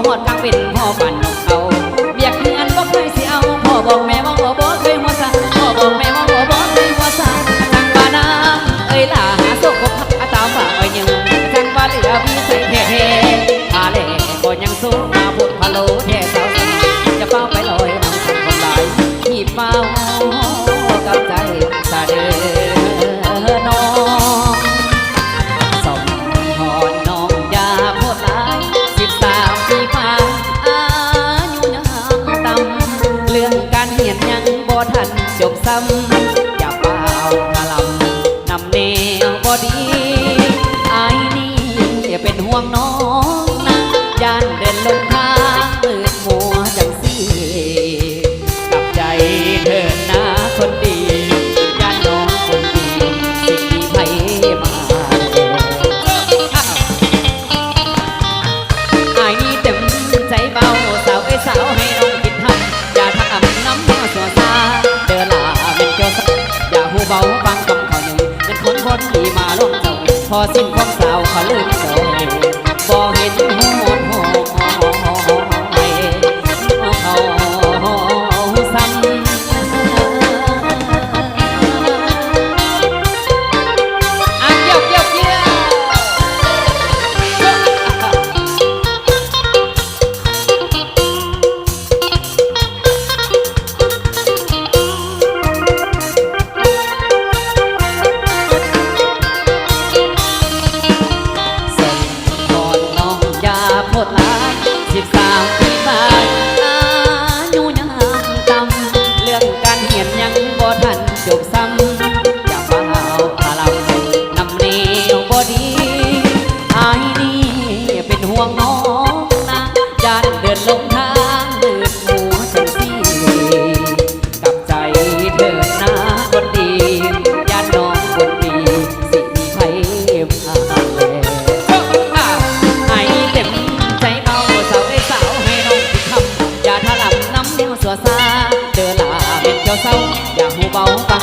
หอดกลางเป็นพ่อปั่นนกเขาเบียกเงินบ่เคยสิเอาพ่อบอกแม่ว่าบ่เคยหัวซาพ่อบอกแม่ว่าบ่เคยหัวซาจังว่าน้ำเอ้ยล่ะหาโซกบตามฝ่าไว้ยังจังว่าเหลือพี่ใส่แท้ๆอาเล่ก็ยังสู้มาพูดพะโล้แท้สาวสมัยจะเป้าไปลอยน้ำสันคนหลายหีบเป้ากับใจสาเด้อน้องสมหอนน้องยาโพดหลาย13 ปีผ่านอายุยังต่ำเรื่องการเหียนยังบ่ทันจบซ้ำอย่าเป้าพะลำนำแนวบ่ดีไอ้นี่เป็นห่วงน้องนะย่านเดินลงทางมืดมัวจังสิกับใจเถิดนะคนดีย่านน้องคนดีสิ่งที่ไผมาไอ้นี่เต็มใจเบาสาวไอ้สาวให้น้องคิดทำอย่าทักน้ำสัวซาเดินลาเป็นเจ้าสาวอย่าหูเบาฟังคำเขาหนึ่งเป็นคนที่มาลงเจ้าพอสิ้นความสาวเขาลืมเจ้าบ่เห็นหัวหอยเขาซ้ำอ่ะเกี่ยว13 ปีผ่านอายุยังต่ำเรื่องการเหียนยังบ่ทันจบซ้ำอย่าเฝ้าพาลำนำแนวบ่ดีไอ้นี่เป็นห่วงน้องนะย่านเดินลงทางมืดมัวจังสิกับใจเถิดนะคนดีย่านน้องคนดีสิมีไผพาแลไอ้เต็มใจเบาสาวไอ้สาวให้น้องคิดทำอย่าถลำน้ำแนวสัวซาเดินลาเป็นเจ้าเศร้าอย่าหูเบาฟัง